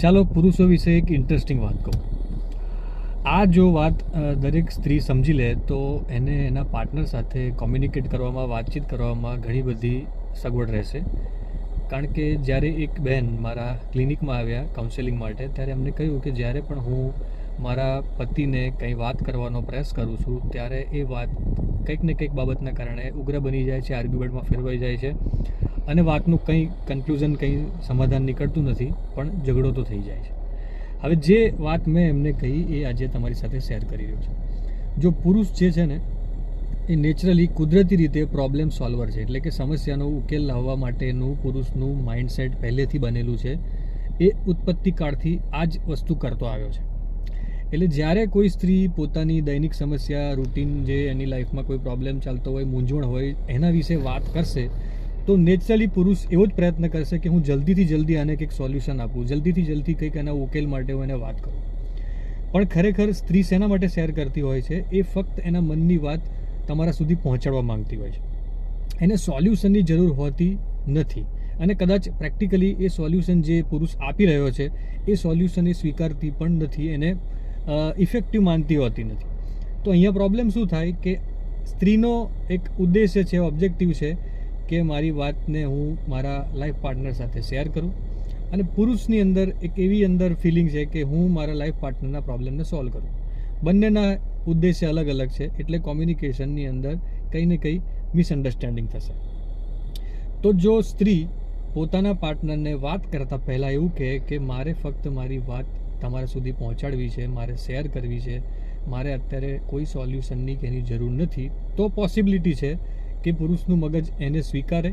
ચાલો પુરુષો વિશે એક ઇન્ટરેસ્ટિંગ વાત કહું. આ જો વાત દરેક સ્ત્રી સમજી લે તો એને એના પાર્ટનર સાથે કોમ્યુનિકેટ કરવામાં, વાતચીત કરવામાં ઘણી બધી સગવડ રહેશે. કારણ કે જ્યારે એક બહેન મારા ક્લિનિકમાં આવ્યા કાઉન્સેલિંગ માટે, ત્યારે એમને કહ્યું કે જ્યારે પણ હું મારા પતિને કંઈ વાત કરવાનો પ્રયાસ કરું છું ત્યારે એ વાત કંઈક ને કંઈક બાબતના કારણે ઉગ્ર બની જાય છે, આર્ગ્યુમેન્ટમાં ફેરવાઈ જાય છે અને વાતનું કંઈ કન્ક્લુઝન, કંઈ સમાધાન નીકળતું નથી, પણ ઝઘડો તો થઈ જાય છે. હવે જે વાત મેં એમને કહી એ આજે તમારી સાથે શેર કરી રહ્યો છું. જો પુરુષ જે છે ને એ નેચરલી કુદરતી રીતે પ્રોબ્લેમ સોલ્વર છે, એટલે કે સમસ્યાનો ઉકેલ લાવવા માટેનું પુરુષનું માઇન્ડસેટ પહેલેથી બનેલું છે. એ ઉત્પત્તિ કાળથી આ જ વસ્તુ કરતો આવ્યો છે. એટલે જ્યારે કોઈ સ્ત્રી પોતાની દૈનિક સમસ્યા, રૂટીન, જે એની લાઈફમાં કોઈ પ્રોબ્લેમ ચાલતો હોય, મૂંઝવણ હોય, એના વિશે વાત કરશે તો નેચરલી પુરુષ એવો જ પ્રયત્ન કરશે કે હું જલ્દીથી જલ્દી આને કંઈક સોલ્યુશન આપું, જલ્દીથી જલ્દી કંઈક એના ઉકેલ માટે હું એને વાત કરું. પણ ખરેખર સ્ત્રી શેના માટે શેર કરતી હોય છે? એ ફક્ત એના મનની વાત તમારા સુધી પહોંચાડવા માંગતી હોય છે. એને સોલ્યુશનની જરૂર હોતી નથી, અને કદાચ પ્રેક્ટિકલી એ સોલ્યુશન જે પુરુષ આપી રહ્યો છે એ સોલ્યુશન એ સ્વીકારતી પણ નથી, એને ઇફેક્ટિવ માનતી હોતી નથી. તો અહીંયા પ્રોબ્લેમ શું થાય કે સ્ત્રીનો એક ઉદ્દેશ્ય છે, ઓબ્જેક્ટિવ છે કે મારી વાતને હું મારા લાઈફ પાર્ટનર સાથે શેર કરું, અને પુરુષની અંદર એક એવી અંદર ફિલિંગ છે કે હું મારા લાઈફ પાર્ટનરના પ્રોબ્લેમને સોલ્વ કરું. બંનેના ઉદ્દેશ્ય અલગ અલગ છે, એટલે કોમ્યુનિકેશનની અંદર કંઈ ને કંઈ મિસઅન્ડરસ્ટેન્ડિંગ થશે. તો જો સ્ત્રી પોતાના પાર્ટનરને વાત કરતાં પહેલાં એવું કહે કે મારે ફક્ત મારી વાત તમારા સુધી પહોંચાડવી છે, મારે શેર કરવી છે, મારે અત્યારે કોઈ સોલ્યુશનની કે એની જરૂર નથી, તો પોસિબિલિટી છે કે પુરુષનું મગજ એને સ્વીકારે